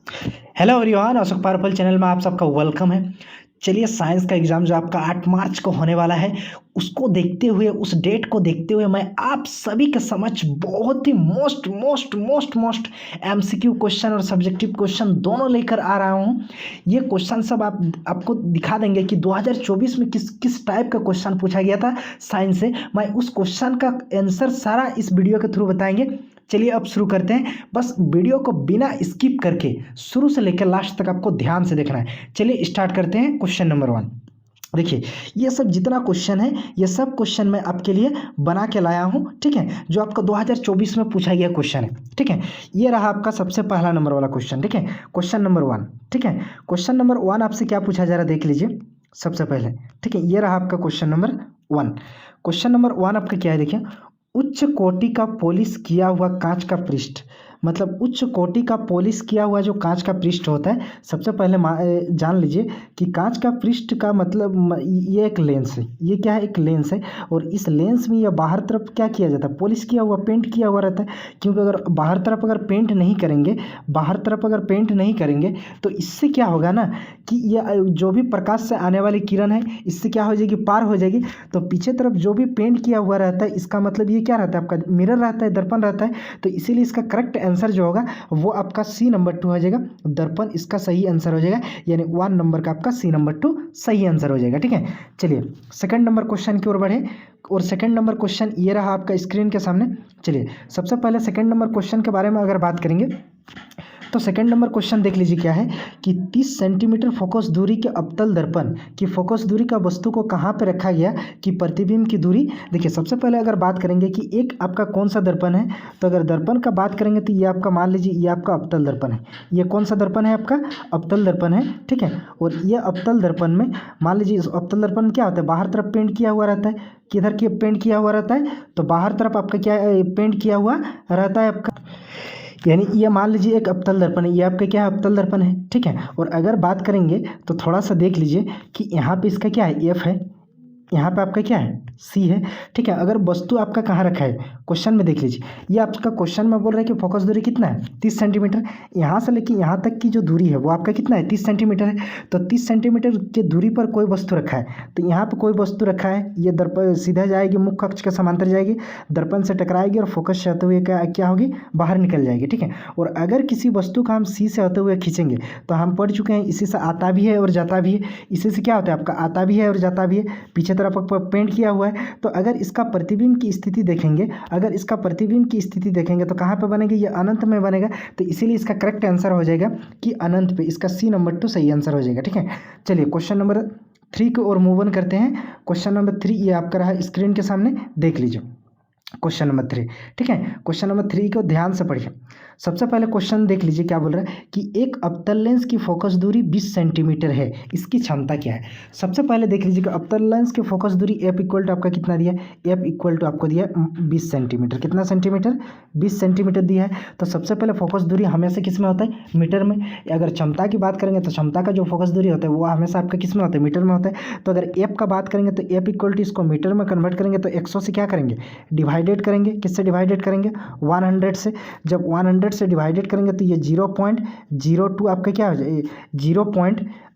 Hello everyone, Ashok powerful channel में आप सबका वेलकम है। चलिए, साइंस का एग्ज़ाम जो आपका 8 मार्च को होने वाला है, उसको देखते हुए, उस डेट को देखते हुए मैं आप सभी के समक्ष बहुत ही मोस्ट एमसीक्यू क्वेश्चन और सब्जेक्टिव क्वेश्चन दोनों लेकर आ रहा हूँ। ये क्वेश्चन सब आपको दिखा देंगे कि 2024 में किस टाइप का क्वेश्चन पूछा गया था साइंस से। मैं उस क्वेश्चन का आंसर सारा इस वीडियो के थ्रू बताएंगे। चलिए अब शुरू करते हैं। बस वीडियो को बिना स्किप करके शुरू से लेकर लास्ट तक आपको ध्यान से देखना है। चलिए स्टार्ट करते हैं। क्वेश्चन नंबर 1 देखिए, ये सब जितना क्वेश्चन है, ये सब क्वेश्चन मैं आपके लिए बना के लाया हूँ, ठीक है, जो आपका 2024 में पूछा गया क्वेश्चन है, ठीक है। ये रहा आपका सबसे पहला नंबर वाला क्वेश्चन, ठीक है, क्वेश्चन नंबर 1, ठीक है। क्वेश्चन नंबर 1 आपसे क्या पूछा जा रहा है देख लीजिए सबसे पहले, ठीक है। ये रहा आपका क्वेश्चन नंबर 1। क्वेश्चन नंबर 1 आपका क्या है देखिए, उच्च कोटि का पॉलिश किया हुआ कांच का पृष्ठ, मतलब उच्च कोटि का पॉलिश किया हुआ जो कांच का पृष्ठ होता है, सबसे पहले जान लीजिए कि कांच का पृष्ठ का मतलब ये एक लेंस है। ये क्या है? एक लेंस है। और इस लेंस में यह बाहर तरफ क्या किया जाता है? पॉलिश किया हुआ, पेंट किया हुआ रहता है। क्योंकि अगर बाहर तरफ अगर पेंट नहीं करेंगे तो इससे क्या होगा ना कि यह जो भी प्रकाश से आने वाली किरण है, इससे क्या हो जाएगी? पार हो जाएगी। तो पीछे तरफ जो भी पेंट किया हुआ रहता है, इसका मतलब ये क्या रहता है? आपका मिरर रहता है, दर्पण रहता है। तो इसीलिए इसका करेक्ट आंसर जो होगा वो आपका सी नंबर 2 हो जाएगा। दर्पण इसका सही आंसर हो जाएगा, यानी 1 नंबर का आपका सी नंबर 2 सही आंसर हो जाएगा, ठीक है। चलिए सेकंड नंबर क्वेश्चन की ओर बढ़े। और सेकंड नंबर क्वेश्चन ये रहा आपका स्क्रीन के सामने। चलिए सबसे पहले सेकंड नंबर क्वेश्चन के बारे में अगर बात करेंगे तो सेकंड नंबर क्वेश्चन देख लीजिए क्या है कि 30 सेंटीमीटर फोकस दूरी के अवतल दर्पण की फोकस दूरी का वस्तु को कहाँ पे रखा गया कि प्रतिबिंब की दूरी। देखिए सबसे पहले अगर बात करेंगे कि एक आपका कौन सा दर्पण है, तो अगर दर्पण का बात करेंगे तो ये आपका मान लीजिए ये आपका अवतल दर्पण है। ये कौन सा दर्पण है? आपका अवतल दर्पण है, ठीक है। और ये अवतल दर्पण में मान लीजिए, इस अवतल दर्पण में क्या होता है? बाहर तरफ पेंट किया हुआ रहता है। किधर की पेंट किया हुआ रहता है? तो बाहर तरफ आपका क्या पेंट किया हुआ रहता है आपका, यानी ये मान लीजिए एक अवतल दर्पण है। ये आपका क्या है? अवतल दर्पण है, ठीक है। और अगर बात करेंगे तो थोड़ा सा देख लीजिए कि यहाँ पे इसका क्या है? एफ है। यहाँ पे आपका क्या है? सी है, ठीक है। अगर वस्तु आपका कहाँ रखा है? क्वेश्चन में देख लीजिए, ये आपका क्वेश्चन में बोल रहा है कि फोकस दूरी कितना है? 30 सेंटीमीटर। यहाँ से लेके यहाँ तक की जो दूरी है वो आपका कितना है? 30 सेंटीमीटर है। तो 30 सेंटीमीटर की दूरी पर कोई वस्तु रखा है, तो यहाँ पे कोई वस्तु रखा है। ये दर्पण सीधा जाएगी, मुख्य अक्ष के समांतर जाएगी, दर्पण से टकराएगी और फोकस से होते हुए क्या होगी? बाहर निकल जाएगी, ठीक है। और अगर किसी वस्तु का हम सी से होते हुए खींचेंगे तो हम पढ़ चुके हैं, इसी से आता भी है और जाता भी है। इसी से क्या होता है? आपका आता भी है और जाता भी है। पीछे तरफ पेंट किया हुआ है। तो अगर इसका प्रतिबिंब की स्थिति देखेंगे, तो कहाँ पे बनेगी? ये अनंत में बनेगा। तो इसीलिए इसका करेक्ट आंसर हो जाएगा कि अनंत पे। इसका सी नंबर 2 सही आंसर हो जाएगा, ठीक है। चलिए क्वेश्चन नंबर 3 की ओर मूव ऑन करते हैं। क्वेश्चन नंबर 3 ये आपका रहा स्क्रीन के सामने, देख लीजिए क्वेश्चन नंबर 3, ठीक है। क्वेश्चन नंबर 3 को ध्यान से पढ़िए। सबसे पहले क्वेश्चन देख लीजिए क्या बोल रहा है कि एक अवतल लेंस की फोकस दूरी 20 सेंटीमीटर है, इसकी क्षमता क्या है? सबसे पहले देख लीजिए कि अवतल लेंस की फोकस दूरी एफ इक्वल टू आपका कितना दिया है? एफ इक्वल टू आपको दिया है 20 सेंटीमीटर। कितना सेंटीमीटर? 20 सेंटीमीटर दिया है। तो सबसे पहले फोकस दूरी हमेशा किस में होता है? मीटर में। अगर क्षमता की बात करेंगे तो क्षमता का जो फोकस दूरी होता है वो हमेशा आपका किस में होता है? मीटर में होता है। तो अगर एफ का बात करेंगे तो एफ इक्वल टू इसको मीटर में कन्वर्ट करेंगे तो 100 से क्या करेंगे? डिवाइडेड करेंगे। किससे डिवाइडेड करेंगे? 100 से। जब 100 से डिवाइडेड करेंगे तो ये 0.02 आपका क्या हो जाए?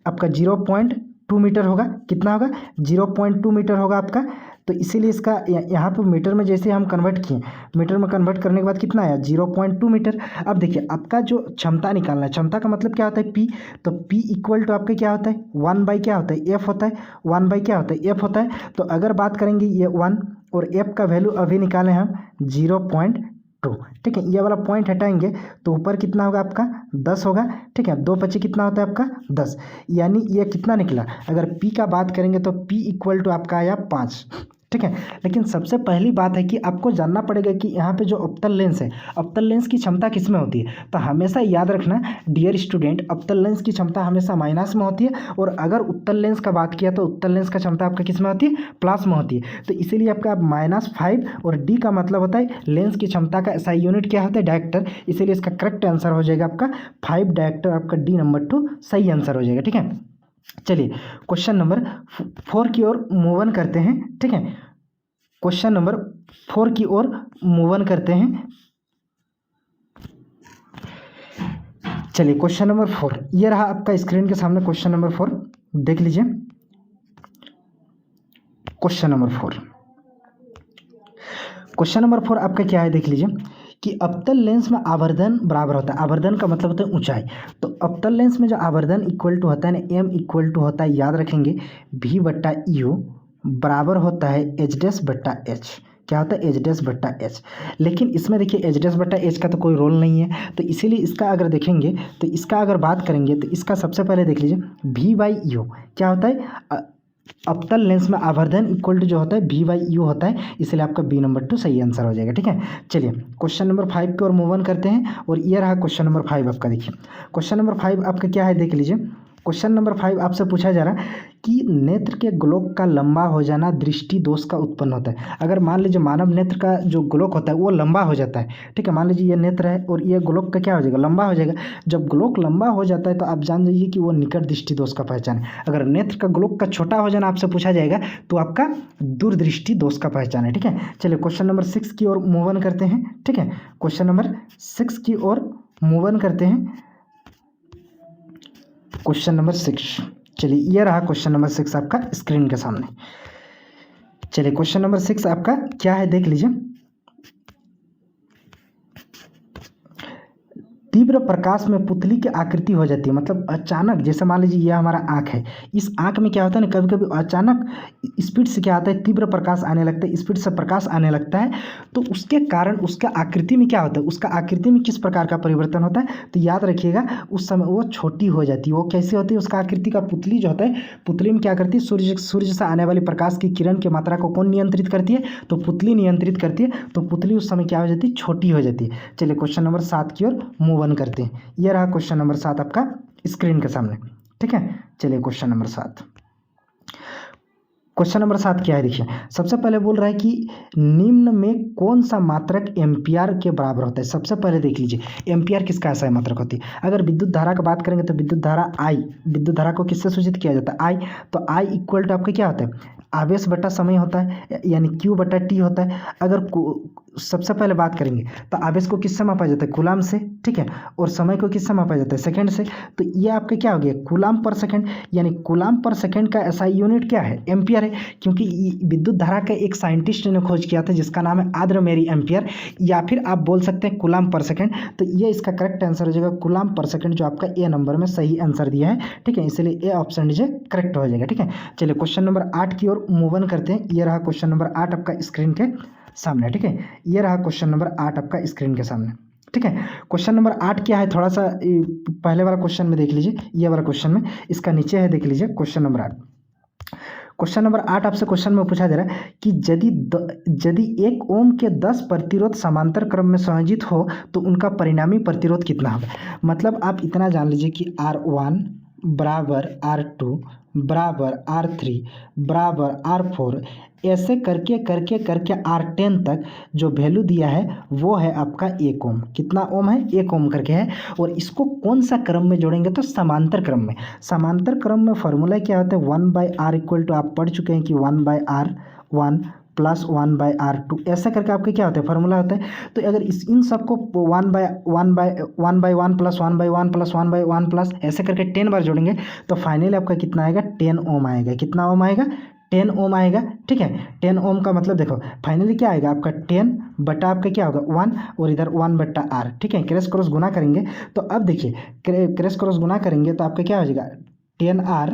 आपका 0.2 मीटर होगा। कितना होगा? 0.2 मीटर होगा आपका। तो इसीलिए इसका यहाँ पर मीटर में जैसे हम कन्वर्ट किए, मीटर में कन्वर्ट करने के बाद कितना आया? 0.2 मीटर। अब देखिए आपका जो क्षमता निकालना है, क्षमता का मतलब क्या होता है? पी। तो पी इक्वल टू आपके क्या होता है? 1 बाई क्या होता है? एफ होता है। 1 बाई क्या होता है? एफ होता है। तो अगर बात करेंगे ये 1 और एफ का वैल्यू अभी निकालें हम 0.2, ठीक है। ये वाला पॉइंट हटाएंगे तो ऊपर कितना होगा आपका? 10 होगा, ठीक है। 2 पचे कितना होता है आपका? 10। यानी ये कितना निकला? अगर पी का बात करेंगे तो पी इक्वल टू आपका आया 5, ठीक है। लेकिन सबसे पहली बात है कि आपको जानना पड़ेगा कि यहाँ पे जो अवतल लेंस है, अवतल लेंस की क्षमता किस में होती है? तो हमेशा याद रखना डियर स्टूडेंट, अवतल लेंस की क्षमता हमेशा माइनस में होती है। और अगर उत्तल लेंस का बात किया तो उत्तल लेंस का क्षमता आपका किस में होती है? प्लस में होती है। तो इसीलिए आपका -5 और डी का मतलब होता है लेंस की क्षमता का SI यूनिट क्या होता है? डायरेक्टर। इसीलिए इसका करेक्ट आंसर हो जाएगा आपका 5 डायरेक्टर। आपका डी नंबर 2 सही आंसर हो जाएगा, ठीक है। चलिए क्वेश्चन नंबर 4 की ओर मूव ऑन करते हैं, ठीक है। क्वेश्चन नंबर 4 की ओर मूव ऑन करते हैं। चलिए क्वेश्चन नंबर 4 ये रहा आपका स्क्रीन के सामने। क्वेश्चन नंबर 4 देख लीजिए। क्वेश्चन नंबर 4 आपका क्या है, देख लीजिए कि अवतल लेंस में आवर्धन बराबर होता है। आवर्धन का मतलब होता है ऊंचाई। तो अवतल लेंस में जो आवर्धन इक्वल टू होता है ना, एम इक्वल टू होता है, याद रखेंगे, भी बट्टा यू बराबर होता है एच डैश बट्टा एच। क्या होता है, एच डैश बट्टा एच। लेकिन इसमें देखिए एच डैश बट्टा एच का तो कोई रोल नहीं है, तो इसीलिए इसका अगर देखेंगे तो इसका अगर बात करेंगे तो इसका सबसे पहले देख लीजिए भी बाई यू क्या होता है, अवतल लेंस में आवर्धन इक्वल टू जो होता है भी बाई यू होता है, इसलिए आपका बी नंबर 2 सही आंसर हो जाएगा। ठीक है, चलिए क्वेश्चन नंबर 5 की ओर मूव ऑन करते हैं। और ये रहा क्वेश्चन नंबर 5 आपका। देखिए क्वेश्चन नंबर 5 आपका क्या है, देख लीजिए। क्वेश्चन नंबर 5 आपसे पूछा जा रहा है कि नेत्र के गोलोक का लंबा हो जाना दृष्टि दोष का उत्पन्न होता है। अगर मान लीजिए मानव नेत्र का जो गोलोक होता है वो लंबा हो जाता है, ठीक है, मान लीजिए ये नेत्र है और ये गोलोक का क्या हो जाएगा, लंबा हो जाएगा। जब गोलोक लंबा हो जाता है तो आप जान जाइए कि वो निकट दृष्टि दोष का पहचान है। अगर नेत्र का गोलोक का छोटा हो जाना आपसे पूछा जाएगा तो आपका दूरदृष्टि दोष का पहचान है। ठीक है, चलिए क्वेश्चन नंबर 6 की ओर मूव ऑन करते हैं। ठीक है, क्वेश्चन नंबर 6 की ओर मूव ऑन करते हैं। क्वेश्चन नंबर 6, चलिए ये रहा क्वेश्चन नंबर 6 आपका स्क्रीन के सामने। चलिए क्वेश्चन नंबर 6 आपका क्या है, देख लीजिए। तीव्र प्रकाश में पुतली की आकृति हो जाती है, मतलब अचानक, जैसे मान लीजिए यह हमारा आँख है, इस आँख में क्या होता है ना, कभी कभी अचानक स्पीड से क्या आता है, तीव्र प्रकाश आने लगता है, स्पीड से प्रकाश आने लगता है। तो उसके कारण उसका आकृति में क्या होता है, उसका आकृति में किस प्रकार का परिवर्तन होता है, तो याद रखिएगा उस समय वो छोटी हो जाती है। वो कैसे होती है, उसका आकृति का पुतली जो होता है, पुतली में क्या करती है, सूर्य से आने वाली प्रकाश की किरण की मात्रा को कौन नियंत्रित करती है, तो पुतली नियंत्रित करती है। तो पुतली उस समय क्या हो जाती है, छोटी हो जाती है। चलिए क्वेश्चन नंबर 7 की ओर मूव ऑन करते हैं। ये रहा क्वेश्चन नंबर 7 आपका स्क्रीन के सामने। ठीक है, चलिए क्वेश्चन नंबर 7। क्वेश्चन नंबर 7 क्या है, देखिए सबसे पहले बोल रहा है कि निम्न में कौन सा मात्रक एम्पियर के बराबर होता है। सबसे पहले देख लीजिए एम्पियर किसका ऐसा मात्रक होती है। अगर विद्युत धारा का बात करेंगे तो विद्युत धारा आई, विद्युत धारा को किससे सूचित किया जाता है, आई। तो आई इक्वल टू आपका क्या होता है, आवेश बटा समय होता है, यानी क्यू बटा टी होता है। अगर सबसे पहले बात करेंगे तो आवेश को किससे मापा जाता है, कूलाम से, ठीक है, और समय को किससे मापा जाता है, सेकंड से। तो ये आपका क्या हो गया, कूलाम पर सेकंड, यानी कूलाम पर सेकंड का ऐसा यूनिट क्या है, एम्पियर है। क्योंकि विद्युत धारा का एक साइंटिस्ट ने खोज किया था जिसका नाम है आद्रमेरी एम्पियर, या फिर आप बोल सकते हैं कूलाम पर सेकंड। तो ये इसका करेक्ट आंसर हो जाएगा कूलाम पर सेकंड, जो आपका ए नंबर में सही आंसर दिया है। ठीक है, इसलिए ए ऑप्शन जो करेक्ट हो जाएगा। ठीक है, चलिए क्वेश्चन नंबर 8 की ओर मूव ऑन करते हैं। ये रहा क्वेश्चन नंबर 8 आपका स्क्रीन के सामने। ठीक है, ये रहा क्वेश्चन नंबर 8 आपका स्क्रीन के सामने। ठीक है, क्वेश्चन नंबर 8 क्या है, थोड़ा सा पहले वाला क्वेश्चन में देख लीजिए, ये वाला क्वेश्चन में, इसका नीचे है, देख लीजिए क्वेश्चन नंबर 8। क्वेश्चन नंबर 8 आपसे क्वेश्चन में पूछा जा रहा है कि यदि 1 ओम के 10 प्रतिरोध समांतर क्रम में संयोजित हो तो उनका परिणामी प्रतिरोध कितना होगा। मतलब आप इतना जान लीजिए कि R1 बराबर R2 बराबर R3 बराबर R4, ऐसे करके करके करके R10 तक जो वैल्यू दिया है वो है आपका 1 ओम। कितना ओम है, 1 ओम करके है। और इसको कौन सा क्रम में जोड़ेंगे, तो समांतर क्रम में। समांतर क्रम में फॉर्मूला क्या होता है, 1/R इक्वल टू, आप पढ़ चुके हैं कि 1/R1 प्लस 1/R2, ऐसा करके आपके क्या होता है, फार्मूला होता है। तो अगर इन सबको 1/1 प्लस 1/1 प्लस 1/1 प्लस ऐसे करके 10 बार जोड़ेंगे तो फाइनली आपका कितना आएगा, 10 ओम आएगा। कितना ओम आएगा, 10 ओम आएगा। ठीक है, 10 ओम का मतलब देखो फाइनली क्या आएगा आपका 10 बटा आपका क्या होगा 1, और इधर 1/R। ठीक है, क्रॉस क्रॉस गुना करेंगे तो अब देखिए क्रॉस क्रॉस गुना करेंगे तो आपका क्या हो जाएगा, 10R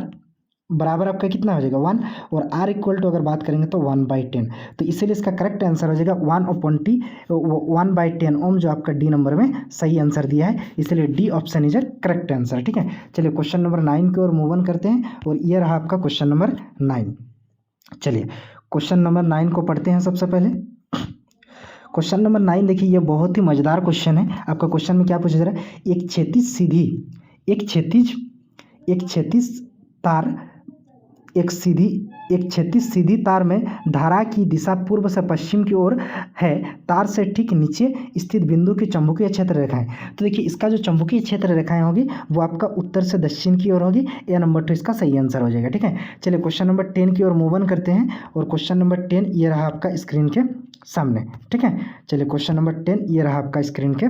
बराबर आपका कितना हो जाएगा 1, और R इक्वल टू अगर बात करेंगे तो 1/10। तो इसीलिए इसका करेक्ट आंसर हो जाएगा 1/10 ओम, जो आपका डी नंबर में सही आंसर दिया है। इसलिए D option is correct answer. ठीक है, चलिए क्वेश्चन नंबर 9 की ओर मूव ऑन करते हैं। और ये रहा आपका क्वेश्चन नंबर 9। चलिए क्वेश्चन नंबर 9 को पढ़ते हैं सबसे पहले। क्वेश्चन नंबर 9 देखिए, ये बहुत ही मजेदार क्वेश्चन है। आपका क्वेश्चन में क्या पूछा जा रहा है, एक क्षैतिज सीधी तार में धारा की दिशा पूर्व से पश्चिम की ओर है। तार से ठीक नीचे स्थित बिंदु की चुंबकीय क्षेत्र रेखाएं। तो देखिए इसका जो चुंबकीय क्षेत्र रेखाएं होगी वो आपका उत्तर से दक्षिण की ओर होगी। ए नंबर 2 इसका सही आंसर हो जाएगा। ठीक है, चलिए क्वेश्चन नंबर 10 की ओर मूव ऑन करते हैं। और क्वेश्चन नंबर 10 ये रहा आपका स्क्रीन के सामने। ठीक है, चलिए क्वेश्चन नंबर 10 ये रहा आपका स्क्रीन के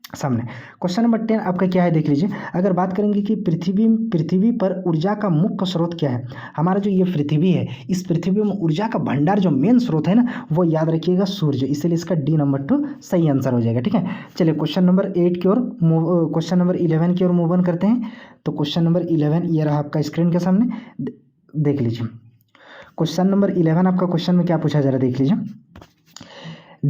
सामने। क्वेश्चन नंबर 10 आपका क्या है देख लीजिए। अगर बात करेंगे कि पृथ्वी पर ऊर्जा का मुख्य स्रोत क्या है, हमारा जो ये पृथ्वी है, इस पृथ्वी में ऊर्जा का भंडार जो मेन स्रोत है ना, वो याद रखिएगा सूर्य, इसलिए इसका डी नंबर 2 सही आंसर हो जाएगा। ठीक है, चलिए क्वेश्चन नंबर 8 की ओर क्वेश्चन नंबर 11 की ओर मूव ऑन करते हैं। तो क्वेश्चन नंबर 11 ये रहा आपका स्क्रीन के सामने, देख लीजिए। क्वेश्चन नंबर 11 आपका क्वेश्चन में क्या पूछा जा रहा है देख लीजिए।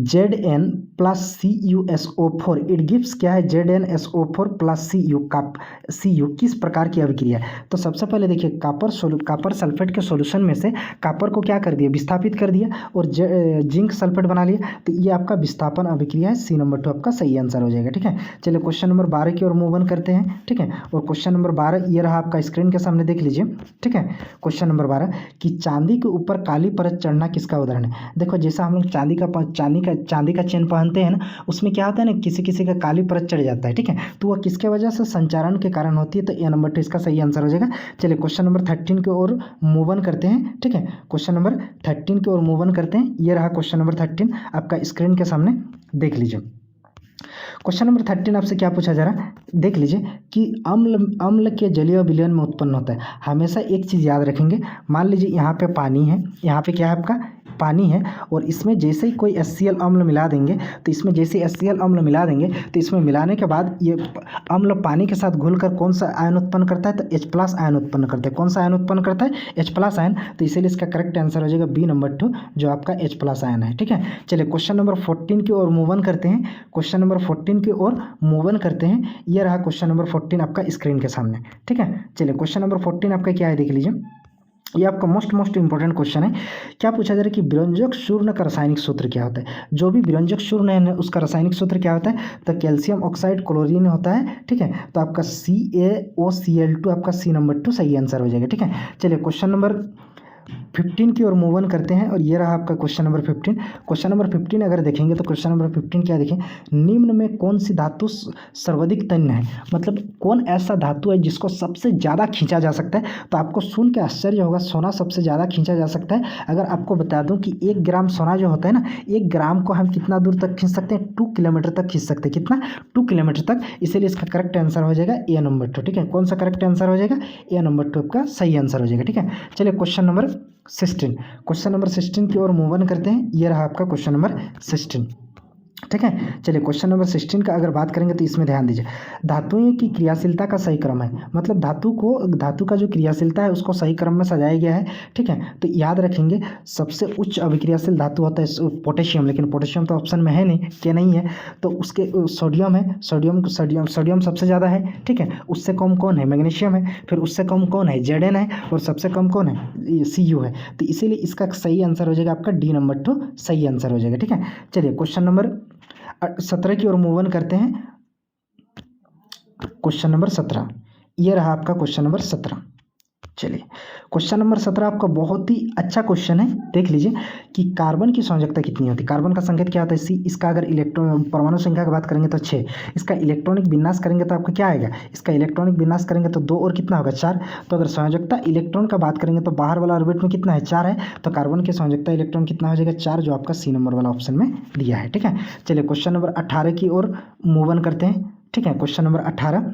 Zn plus CuSO4 it gives क्या है, ZnSO4 प्लस Cu किस प्रकार की अभिक्रिया है। तो सबसे पहले देखिए कापर सल्फेट के सॉल्यूशन में से कापर को क्या कर दिया, विस्थापित कर दिया और जिंक सल्फेट बना लिया। तो ये आपका विस्थापन अभिक्रिया है, सी नंबर 2 आपका सही आंसर हो जाएगा। ठीक है, चलिए क्वेश्चन नंबर 12 की ओर मूव ऑन करते हैं। ठीक है, और क्वेश्चन नंबर 12 ये रहा आपका स्क्रीन के सामने, देख लीजिए। ठीक है, क्वेश्चन नंबर 12 कि चांदी के ऊपर काली परत चढ़ना किसका उदाहरण है। देखो जैसा हम लोग चांदी का चेन पहनते हैं ना, उसमें क्या होता है ना, किसी किसी का काली परत चढ़ जाता है। ठीक है, तो वह किसके वजह से, संचारण के कारण होती है। तो ए नंबर 2 इसका सही आंसर हो जाएगा। चलिए क्वेश्चन नंबर 13 की ओर मूव ऑन करते हैं। ठीक है, क्वेश्चन नंबर 13 की ओर मूव ऑन करते हैं। ये रहा क्वेश्चन नंबर 13 आपका स्क्रीन के सामने, देख लीजिए। क्वेश्चन नंबर 13 आपसे क्या पूछा जा रहा है, देख लीजिए कि अम्ल के जलीय विलयन में उत्पन्न होता है। हमेशा एक चीज़ याद रखेंगे, मान लीजिए यहाँ पे पानी है, यहाँ पे क्या है आपका पानी है, और इसमें जैसे ही कोई HCl अम्ल मिला देंगे, तो इसमें जैसे HCl अम्ल मिला देंगे तो इसमें मिलाने के बाद ये अम्ल पानी के साथ घुलकर कौन सा आयन उत्पन्न करता है, तो H+ आयन उत्पन्न करता है। कौन सा आयन उत्पन्न करता है, H+ आयन। तो इसीलिए इसका करेक्ट आंसर हो जाएगा बी नंबर 2 जो आपका H+ आयन है। ठीक है, चलिए क्वेश्चन नंबर 14 की ओर मूव ऑन करते हैं। क्वेश्चन नंबर 14 की ओर मूव ऑन करते हैं। ये रहा क्वेश्चन नंबर 14 आपका स्क्रीन के सामने। ठीक है, चलिए क्वेश्चन नंबर 14 आपका क्या है देख लीजिए। ये आपका मोस्ट इंपॉर्टेंट क्वेश्चन है। क्या पूछा जा रहा है कि विरंजक चूर्ण का रासायनिक सूत्र क्या होता है। जो भी विरंजक चूर्ण है उसका रासायनिक सूत्र क्या होता है, तो कैल्शियम ऑक्साइड क्लोरीन होता है। ठीक है, तो आपका CaOCl2 आपका सी नंबर 2 सही आंसर हो जाएगा। ठीक है, चलिए क्वेश्चन नंबर 15 की ओर मूव ऑन करते हैं। और ये रहा आपका क्वेश्चन नंबर 15। क्वेश्चन नंबर 15 अगर देखेंगे तो क्वेश्चन नंबर 15 क्या देखें, निम्न में कौन सी धातु सर्वाधिक तन्य है, मतलब कौन ऐसा धातु है जिसको सबसे ज़्यादा खींचा जा सकता है। तो आपको सुन के आश्चर्य होगा, सोना सबसे ज़्यादा खींचा जा सकता है। अगर आपको बता दूं कि 1 ग्राम सोना जो होता है ना, 1 ग्राम को हम कितना दूर तक खींच सकते हैं, 2 किलोमीटर तक खींच सकते हैं। कितना, 2 किलोमीटर तक। इसीलिए इसका करेक्ट आंसर हो जाएगा ए नंबर 2। ठीक है, कौन सा करेक्ट आंसर हो जाएगा, ए नंबर 2 आपका सही आंसर हो जाएगा। ठीक है, चलिए क्वेश्चन नंबर 16, क्वेश्चन नंबर 16 की ओर मूव ऑन करते हैं। ये रहा आपका क्वेश्चन नंबर 16। ठीक है, चलिए क्वेश्चन नंबर 16 का अगर बात करेंगे तो इसमें ध्यान दीजिए, धातुओं की क्रियाशीलता का सही क्रम है, मतलब धातु का जो क्रियाशीलता है उसको सही क्रम में सजाया गया है। ठीक है, तो याद रखेंगे सबसे उच्च अभिक्रियाशील धातु होता है पोटेशियम, लेकिन पोटेशियम तो ऑप्शन में है नहीं, क्या नहीं है, तो उसके सोडियम है, सोडियम सबसे ज़्यादा है। ठीक है, उससे कम कौन है, मैग्नीशियम है, फिर उससे कम कौन है, Zn है, और सबसे कम कौन है, Cu है। तो इसीलिए इसका सही आंसर हो जाएगा आपका डी नंबर 2 सही आंसर हो जाएगा। ठीक है, चलिए क्वेश्चन नंबर 17 की ओर मूव ऑन करते हैं। क्वेश्चन नंबर 17 ये रहा आपका क्वेश्चन नंबर 17। चलिए क्वेश्चन नंबर 17 आपका बहुत ही अच्छा क्वेश्चन है, देख लीजिए कि कार्बन की संयोजकता कितनी होती है। कार्बन का संकेत क्या होता है, C। इसका अगर इलेक्ट्रॉन परमाणु संख्या की बात करेंगे तो 6। इसका इलेक्ट्रॉनिक विन्यास करेंगे तो आपका क्या आएगा, इसका इलेक्ट्रॉनिक विन्यास करेंगे तो 2 और कितना होगा, 4। तो अगर संयोजकता इलेक्ट्रॉन का बात करेंगे तो बाहर वाला ऑर्बिट में कितना है, 4 है। तो कार्बन की संयोजकता इलेक्ट्रॉन कितना हो जाएगा, 4, जो आपका सी नंबर वाला ऑप्शन में दिया है। ठीक है, चलिए क्वेश्चन नंबर 18 की ओर मूव ऑन करते हैं। ठीक है, क्वेश्चन नंबर 18,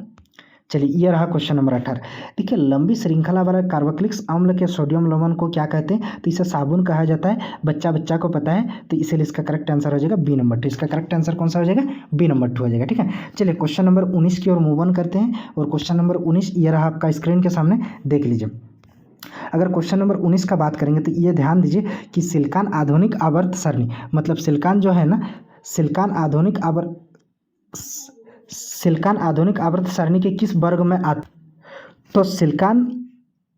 चलिए ये रहा क्वेश्चन नंबर 18। देखिए लंबी श्रृंखला वाला कार्बोक्सिलिक अम्ल के सोडियम लवण को क्या कहते हैं, तो इसे साबुन कहा जाता है। बच्चा को पता है, तो इसीलिए इसका करेक्ट आंसर हो जाएगा बी नंबर 2। इसका करेक्ट आंसर कौन सा हो जाएगा, बी नंबर 2 हो जाएगा। ठीक है, चलिए क्वेश्चन नंबर 19 की ओर मूव ऑन करते हैं। और क्वेश्चन नंबर 19 ये रहा आपका स्क्रीन के सामने, देख लीजिए। अगर क्वेश्चन नंबर 19 का बात करेंगे तो ये ध्यान दीजिए कि सिलिकॉन आधुनिक आवर्त सरणी, मतलब सिलिकॉन जो है ना, सिलिकॉन आधुनिक आवर्त सारणी के किस वर्ग में आता, तो सिलिकॉन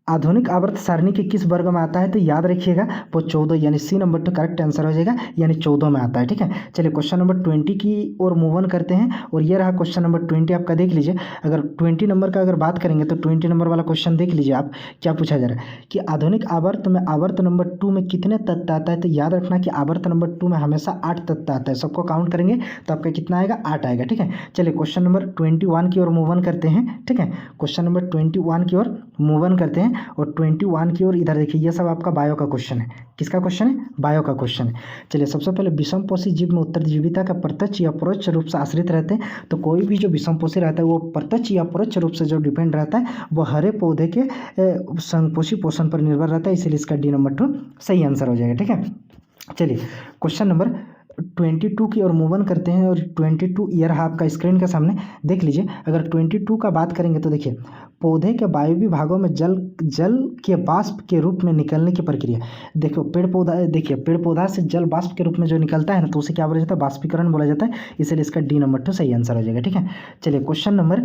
आधुनिक आवर्त सारणी के किस वर्ग में आता है, तो याद रखिएगा वो 14, यानी सी नंबर 2 करेक्ट आंसर हो जाएगा, यानी 14 में आता है। ठीक है, चलिए क्वेश्चन नंबर 20 की ओर मूव ऑन करते हैं। और ये रहा क्वेश्चन नंबर 20 आपका, देख लीजिए। अगर 20 नंबर का अगर बात करेंगे तो 20 नंबर वाला क्वेश्चन देख लीजिए आप, क्या पूछा जा रहा है कि आधुनिक आवर्त में आवर्त नंबर 2 में कितने तत्व आता है। तो याद रखना कि आवर्त नंबर 2 में हमेशा 8 तत्व आता है, सबको काउंट करेंगे तो आपका कितना आएगा, 8 आएगा। ठीक है, चलिए क्वेश्चन नंबर 21 की ओर मूव ऑन करते हैं। ठीक है, क्वेश्चन नंबर 21 की ओर मूव ऑन करते हैं। हैं, और 21 की ओर इधर देखिए, ये सब आपका बायो का क्वेश्चन है। किसका क्वेश्चन है? बायो का क्वेश्चन है। चलिए, सबसे पहले विषमपोषी जीव में उत्तरजीविता का प्रत्यक्ष या परोक्ष रूप से आश्रित रहते हैं। तो कोई भी जो विषमपोषी रहता है वो प्रत्यक्ष या परोक्ष रूप से जो डिपेंड रहता है वो हरे पौधे के संपोषी पोषण पर निर्भर रहता है, इसीलिए इसका डी नंबर 2 सही आंसर हो जाएगा। ठीक है, चलिए क्वेश्चन नंबर 22 की ओर मूव ऑन करते हैं, और 22 ईयर आपका स्क्रीन के सामने देख लीजिए। अगर 22 का बात करेंगे तो देखिए, पौधे के वायवीय भागों में जल के वाष्प के रूप में निकलने की प्रक्रिया। देखो, पेड़ पौधा से जल वाष्प के रूप में जो निकलता है ना, तो उसे क्या बोला जाता है? वाष्पीकरण बोला जाता है, इसलिए इसका डी नंबर 2 सही आंसर हो जाएगा। ठीक है, चलिए क्वेश्चन नंबर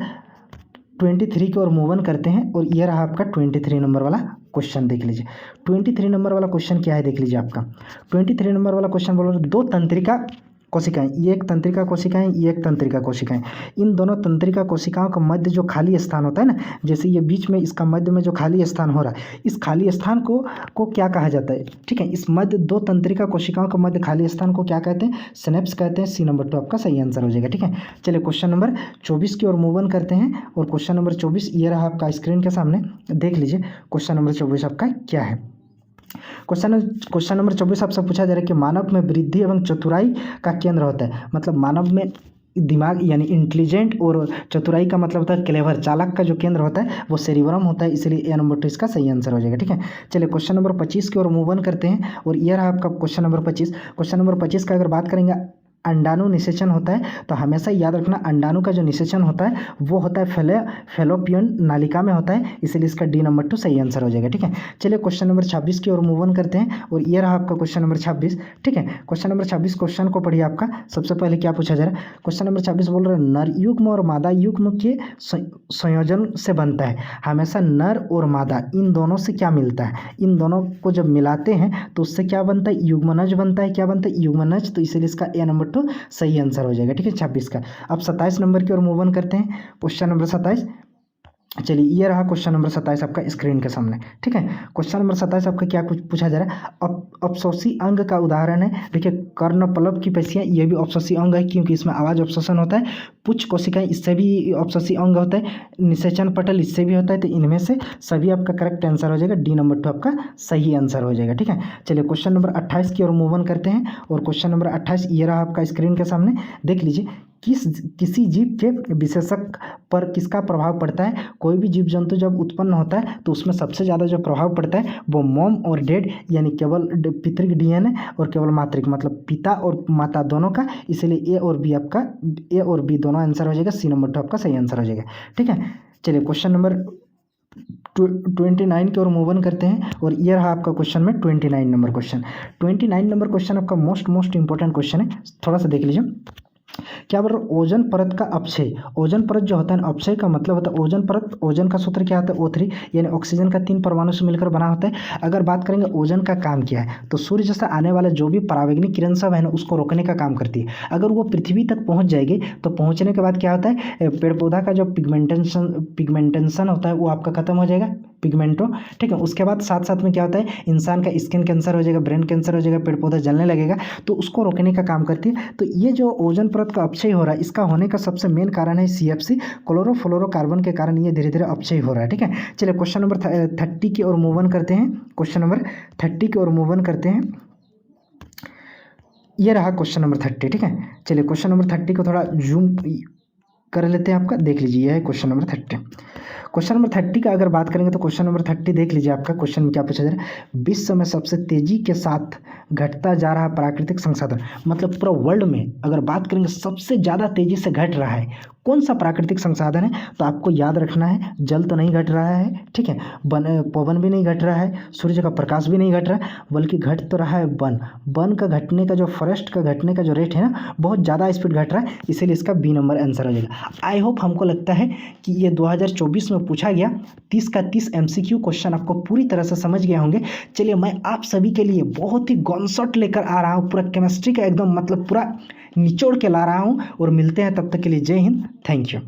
23 की ओर मूव ऑन करते हैं, और ये रहा आपका 23 नंबर वाला क्वेश्चन। देख लीजिए 23 नंबर वाला क्वेश्चन क्या है, देख लीजिए आपका 23 नंबर वाला क्वेश्चन बोल रहा है, दो तंत्रिका कोशिकाएं, ये एक तंत्रिका कोशिकाएं, ये एक तंत्रिका कोशिकाएं। इन दोनों तंत्रिका कोशिकाओं का मध्य जो खाली स्थान होता है ना, जैसे ये बीच में इसका मध्य में जो खाली स्थान हो रहा है, इस खाली स्थान को क्या कहा जाता है? ठीक है, इस मध्य दो तंत्रिका कोशिकाओं का मध्य खाली स्थान को क्या कहते हैं? सिनेप्स कहते हैं। सी नंबर 2 आपका सही आंसर हो जाएगा। ठीक है, चलिए क्वेश्चन नंबर 24 की ओर मूव ऑन करते हैं, और क्वेश्चन नंबर 24 ये रहा आपका स्क्रीन के सामने, देख लीजिए क्वेश्चन नंबर 24 आपका क्या है। क्वेश्चन नंबर 24 आपसे पूछा जा रहा है कि मानव में वृद्धि एवं चतुराई का केंद्र होता है। मतलब मानव में दिमाग यानी इंटेलिजेंट, और चतुराई का मतलब होता है क्लेवर, चालाक का जो केंद्र होता है वो सेरिब्रम होता है, इसलिए ए नंबर 2 इसका सही आंसर हो जाएगा। ठीक है, चलिए क्वेश्चन नंबर 25 की ओर मूव ऑन करते हैं, और यह रहा आपका क्वेश्चन नंबर 25। क्वेश्चन नंबर 25 का अगर बात करेंगे, अंडाणु निषेचन होता है, तो हमेशा याद रखना अंडाणु का जो निषेचन होता है वो होता है फैलोपियन नालिका में होता है, इसलिए इसका डी नंबर 2 सही आंसर हो जाएगा। ठीक है, चलिए क्वेश्चन नंबर 26 की ओर मूव ऑन करते हैं, और ये रहा आपका क्वेश्चन नंबर 26। ठीक है, क्वेश्चन नंबर 26 क्वेश्चन को पढ़िए। आपका सबसे पहले क्या पूछा जा रहा है? क्वेश्चन नंबर 26 बोल रहे हैं, नर युग्म और मादा युग्म के संयोजन से बनता है। हमेशा नर और मादा इन दोनों से क्या मिलता है? इन दोनों को जब मिलाते हैं तो उससे क्या बनता है? युग्मनज बनता है। क्या बनता है? युग्मनज। तो इसलिए इसका ए नंबर 2 सही आंसर हो जाएगा। ठीक है, 26 का। अब 27 नंबर की ओर मूव ऑन करते हैं, क्वेश्चन नंबर 27। चलिए, ये रहा क्वेश्चन नंबर 27 आपका स्क्रीन के सामने। ठीक है, क्वेश्चन नंबर 27 आपका क्या कुछ पूछा जा रहा है? अपशोषी अंग का उदाहरण है। देखिए, कर्णपलव की पेशियां, ये भी अपशोषी अंग है, क्योंकि इसमें आवाज अवशोषण होता है। पुच्छ कोशिकाएं, इससे भी अपशोषी अंग होता है। निषेचन पटल, इससे भी होता है। तो इनमें से सभी आपका करेक्ट आंसर हो जाएगा। डी नंबर 2 आपका सही आंसर हो जाएगा। ठीक है, चलिए क्वेश्चन नंबर 28 की ओर मूव ऑन करते हैं, और क्वेश्चन नंबर 28 ये रहा आपका स्क्रीन के सामने, देख लीजिए। किसी जीव के विशेषक पर किसका प्रभाव पड़ता है? कोई भी जीव जंतु जब उत्पन्न होता है तो उसमें सबसे ज़्यादा जो प्रभाव पड़ता है वो मॉम और डैड, यानी केवल पितृक डीएनए और केवल मातृक, मतलब पिता और माता दोनों का। इसलिए ए और बी दोनों आंसर हो जाएगा। सी नंबर 2 आपका सही आंसर हो जाएगा। ठीक है, चलिए क्वेश्चन नंबर 29 की ओर मूव ऑन करते हैं, और ये रहा आपका क्वेश्चन में 29 नंबर क्वेश्चन। 29 नंबर क्वेश्चन आपका मोस्ट इंपॉर्टेंट क्वेश्चन है, थोड़ा सा देख लीजिए। क्या बोल रहे हो? ओजोन परत का अपक्षय। ओजोन परत जो होता है ना, अपक्षय का मतलब होता है ओजोन परत। ओजोन का सूत्र क्या होता है? O3, यानी ऑक्सीजन का 3 परमाणु से मिलकर बना होता है। अगर बात करेंगे ओजोन का काम क्या है, तो सूर्य जैसा आने वाला जो भी परावैंगनिक किरण सब है ना, उसको रोकने का काम करती है। अगर वो पृथ्वी तक पहुंच जाएगी तो पहुंचने के बाद क्या होता है? पेड़ पौधा का जो पिगमेंटेशन होता है वो आपका खत्म हो जाएगा, पिगमेंटो। ठीक है, उसके बाद साथ साथ में क्या होता है? इंसान का स्किन कैंसर हो जाएगा, ब्रेन कैंसर हो जाएगा, पेड़ पौधा जलने लगेगा, तो उसको रोकने का काम करती है। तो ये जो ओजोन परत का अपक्षय हो रहा है, इसका होने का सबसे मेन कारण है CFC, क्लोरोफ्लोरोकार्बन के कारण ये धीरे धीरे अपक्षय हो रहा है। ठीक है, चलिए क्वेश्चन नंबर 30 की ओर मूव ऑन करते हैं। क्वेश्चन नंबर 30 की ओर मूव ऑन करते हैं, ये रहा क्वेश्चन नंबर 30। ठीक है, चलिए क्वेश्चन नंबर 30 को थोड़ा जूम कर लेते हैं। आपका देख लीजिए, यह है क्वेश्चन नंबर 30। क्वेश्चन नंबर 30 का अगर बात करेंगे तो क्वेश्चन नंबर 30 देख लीजिए। आपका क्वेश्चन में क्या पूछा जा रहा है? विश्व में सबसे तेजी के साथ घटता जा रहा प्राकृतिक संसाधन, मतलब पूरा वर्ल्ड में अगर बात करेंगे सबसे ज़्यादा तेजी से घट रहा है कौन सा प्राकृतिक संसाधन है? तो आपको याद रखना है, जल तो नहीं घट रहा है, ठीक है, पवन भी नहीं घट रहा है, सूर्य का प्रकाश भी नहीं घट रहा है, बल्कि घट तो रहा है वन का घटने का जो फॉरेस्ट का घटने का जो रेट है ना, बहुत ज़्यादा स्पीड घट रहा है, इसीलिए इसका बी नंबर आंसर हो जाएगा। आई होप हमको लगता है कि ये 2024 में पूछा गया 30 का 30 MCQ क्वेश्चन आपको पूरी तरह से समझ गए होंगे। चलिए मैं आप सभी के लिए बहुत ही गॉनशॉट लेकर आ रहा हूँ, पूरा केमिस्ट्री का एकदम मतलब पूरा निचोड़ के ला रहा हूँ, और मिलते हैं तब तक के लिए। जय हिंद, थैंक यू।